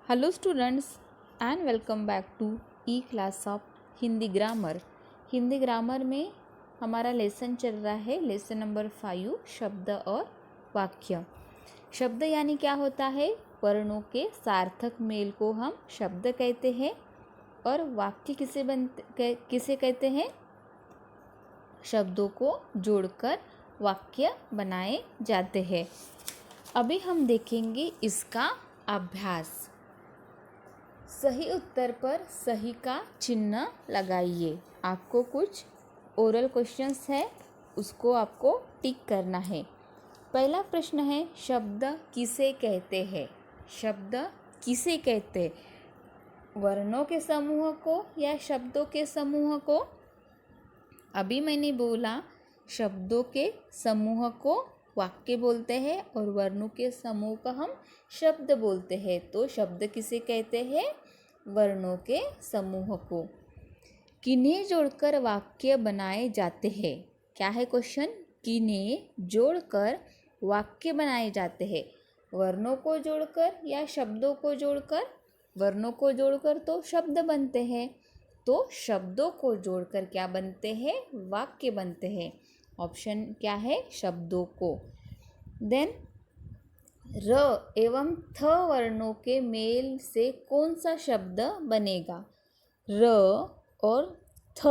Hello students and welcome back to e class of Hindi grammar. Hindi grammar में हमारा lesson चल रहा है, लेसन नंबर 5, शब्द और वाक्य। शब्द यानी क्या होता है? वर्णों के सार्थक मेल को हम शब्द कहते हैं। और वाक्य किसे कहते हैं? शब्दों को जोड़कर वाक्य बनाए जाते हैं। अभी हम देखेंगे इसका अभ्यास। सही उत्तर पर सही का चिन्ह लगाइए। आपको कुछ ओरल क्वेश्चंस है, उसको आपको टिक करना है। पहला प्रश्न है, शब्द किसे कहते हैं? शब्द किसे कहते हैं? वर्णों के समूह को या शब्दों के समूह को? अभी मैंने बोला शब्दों के समूह को वाक्य बोलते हैं और वर्णों के समूह का हम शब्द बोलते हैं। तो शब्द किसे कहते हैं? वर्णों के समूह को। किन्हें जोड़कर वाक्य बनाए जाते हैं? क्या है क्वेश्चन? किन्हें जोड़कर वाक्य बनाए जाते हैं? वर्णों को जोड़कर या शब्दों को जोड़कर? वर्णों को जोड़कर तो शब्द बनते हैं, तो शब्दों को जोड़कर क्या बनते हैं? वाक्य बनते हैं। ऑप्शन क्या है? शब्दों को। देन र एवं थ वर्णों के मेल से कौन सा शब्द बनेगा? र और थ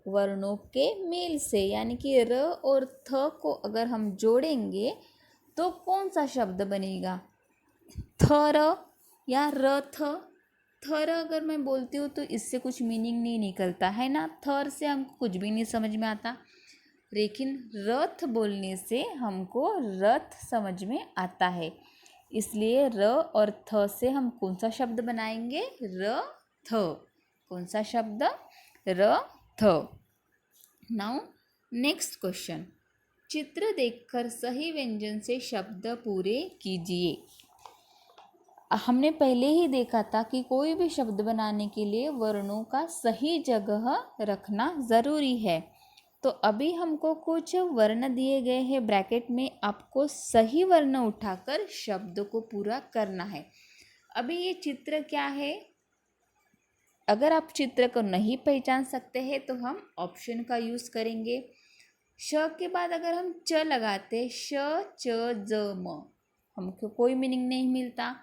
वर्णों के मेल से, यानी कि र और थ को अगर हम जोड़ेंगे तो कौन सा शब्द बनेगा? थर या रथ? थर अगर मैं बोलती हूँ तो इससे कुछ मीनिंग नहीं निकलता है ना, थर से हमको कुछ भी नहीं समझ में आता। लेकिन रथ बोलने से हमको रथ समझ में आता है, इसलिए र और थ से हम कौन सा शब्द बनाएंगे? र थ। कौन सा शब्द? र थ। नाउ नेक्स्ट क्वेश्चन, चित्र देखकर सही व्यंजन से शब्द पूरे कीजिए। हमने पहले ही देखा था कि कोई भी शब्द बनाने के लिए वर्णों का सही जगह रखना ज़रूरी है। तो अभी हमको कुछ वर्ण दिए गए हैं ब्रैकेट में, आपको सही वर्ण उठाकर शब्द को पूरा करना है। अभी ये चित्र क्या है? अगर आप चित्र को नहीं पहचान सकते हैं तो हम ऑप्शन का यूज़ करेंगे। श के बाद अगर हम च लगाते, श च ज म, हमको कोई मीनिंग नहीं मिलता।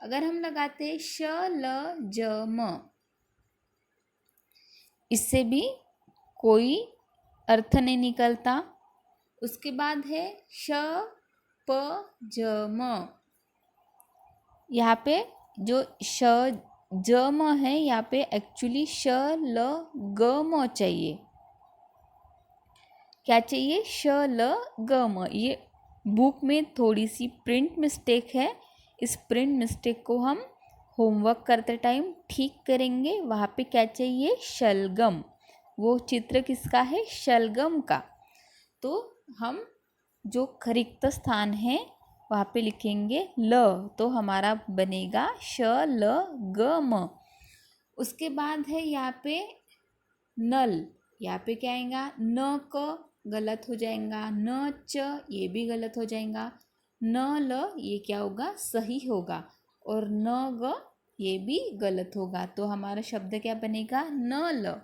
अगर हम लगाते श ल ज म, इससे भी कोई अर्थ नहीं निकलता। उसके बाद है श प ज म, यहाँ पे जो श ज म है, यहाँ पे एक्चुअली श ल ग म चाहिए। क्या चाहिए? श ल ग म। ये बुक में थोड़ी सी प्रिंट मिस्टेक है, इस प्रिंट मिस्टेक को हम होमवर्क करते टाइम ठीक करेंगे। वहाँ पे क्या चाहिए? शलगम। वो चित्र किसका है? शलगम का। तो हम जो रिक्त स्थान है वहाँ पे लिखेंगे ल, तो हमारा बनेगा श ल ग म। उसके बाद है यहाँ पे नल, यहाँ पे क्या आएगा? न क गलत हो जाएगा, न च ये भी गलत हो जाएगा, न ल ये क्या होगा? सही होगा, और न ग ये भी गलत होगा। तो हमारा शब्द क्या बनेगा? न ल।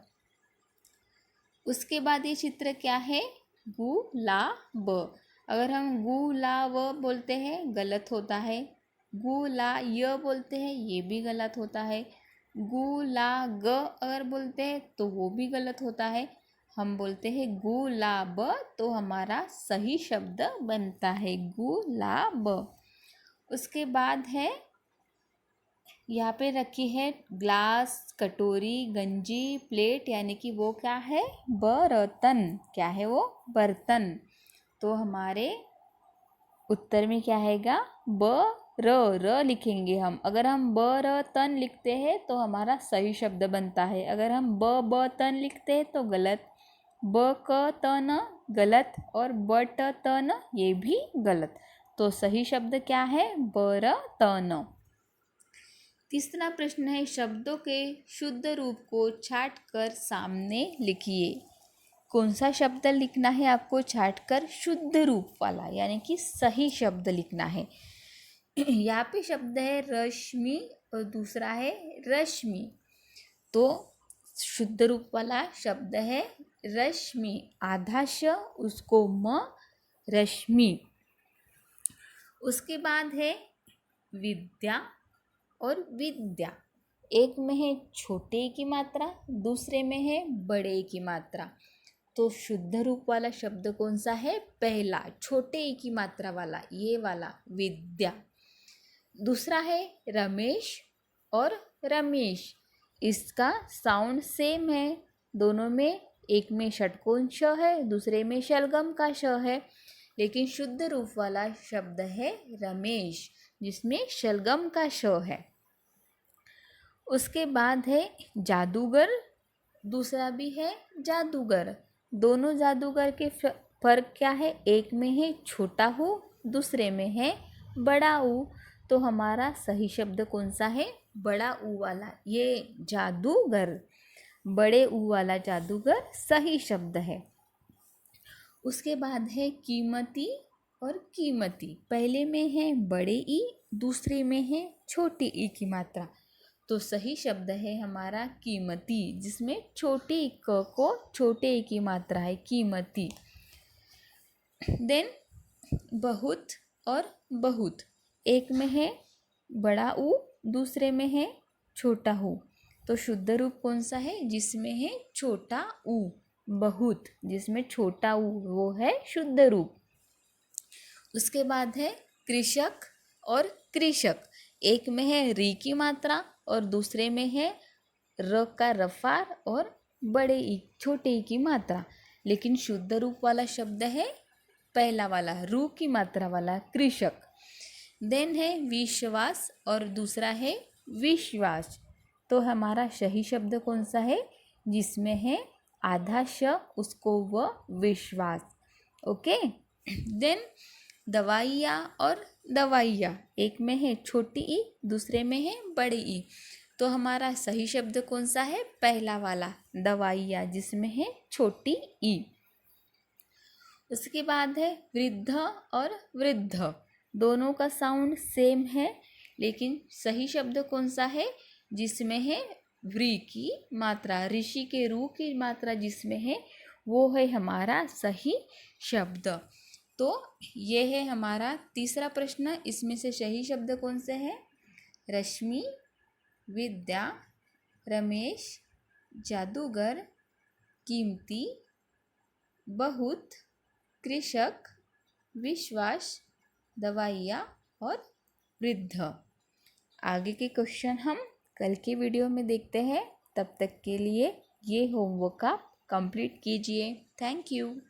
उसके बाद ये चित्र क्या है? गुलाब। अगर हम गुलाब बोलते हैं गलत होता है, गुला य बोलते हैं ये भी गलत होता है, गुलाग अगर बोलते हैं तो वो भी गलत होता है। हम बोलते हैं गुलाब, तो हमारा सही शब्द बनता है गुलाब। उसके बाद है यहाँ पे रखी है ग्लास, कटोरी, गंजी, प्लेट, यानी कि वो क्या है? बर्तन। क्या है वो? बर्तन। तो हमारे उत्तर में क्या आएगा? र लिखेंगे हम। अगर हम बर्तन लिखते हैं तो हमारा सही शब्द बनता है। अगर हम बतन लिखते हैं तो गलत, तन गलत, और तन ये भी गलत। तो सही शब्द क्या है? बर्तन। तीसरा प्रश्न है, शब्दों के शुद्ध रूप को छाट कर सामने लिखिए। कौन सा शब्द लिखना है आपको? छाट कर शुद्ध रूप वाला, यानी कि सही शब्द लिखना है। यहाँ पे शब्द है रश्मि और दूसरा है रश्मि। तो शुद्ध रूप वाला शब्द है रश्मि, आधा श उसको म, रश्मि। उसके बाद है विद्या और विद्या। एक में है छोटे की मात्रा, दूसरे में है बड़े की मात्रा। तो शुद्ध रूप वाला शब्द कौन सा है? पहला, छोटे की मात्रा वाला, ये वाला विद्या। दूसरा है रमेश और रमेश। इसका साउंड सेम है दोनों में, एक में षटकोण श है, दूसरे में शलगम का श है, लेकिन शुद्ध रूप वाला शब्द है रमेश जिसमें शलगम का श है। उसके बाद है जादूगर, दूसरा भी है जादूगर। दोनों जादूगर के फर्क क्या है? एक में है छोटा ऊ, दूसरे में है बड़ा ऊ। तो हमारा सही शब्द कौन सा है? बड़ा ऊ वाला, ये जादूगर, बड़े ऊ वाला जादूगर सही शब्द है। उसके बाद है कीमती और कीमती। पहले में है बड़े ई, दूसरे में है छोटी ई की मात्रा। तो सही शब्द है हमारा कीमती, जिसमें छोटी क को छोटे ई की मात्रा है, कीमती। देन बहुत और बहुत। एक में है बड़ा ऊ, दूसरे में है छोटा हु। तो शुद्ध रूप कौन सा है? जिसमें है छोटा ऊ, बहुत, जिसमें छोटा ऊ, वो है शुद्ध रूप। उसके बाद है कृषक और कृषक। एक में है री की मात्रा और दूसरे में है र का रफार और बड़े ई, छोटे ई की मात्रा, लेकिन शुद्ध रूप वाला शब्द है पहला वाला, रू की मात्रा वाला, कृषक। देन है विश्वास और दूसरा है विश्वास। तो हमारा सही शब्द कौन सा है? जिसमें है आधा श उसको व, विश्वास। ओके। देन दवाइया और दवाइया। एक में है छोटी ई, दूसरे में है बड़ी ई। तो हमारा सही शब्द कौन सा है? पहला वाला, दवाइया, जिसमें है छोटी ई। उसके बाद है वृद्ध और वृद्ध। दोनों का साउंड सेम है, लेकिन सही शब्द कौन सा है? जिसमें है व्री की मात्रा, ऋषि के रू की मात्रा जिसमें है, वो है हमारा सही शब्द। तो ये है हमारा तीसरा प्रश्न। इसमें से सही शब्द कौन से है? रश्मि, विद्या, रमेश, जादूगर, कीमती, बहुत, कृषक, विश्वास, दवाइया और वृद्ध। आगे के क्वेश्चन हम कल के वीडियो में देखते हैं। तब तक के लिए ये होमवर्क आप कंप्लीट कीजिए। Thank you.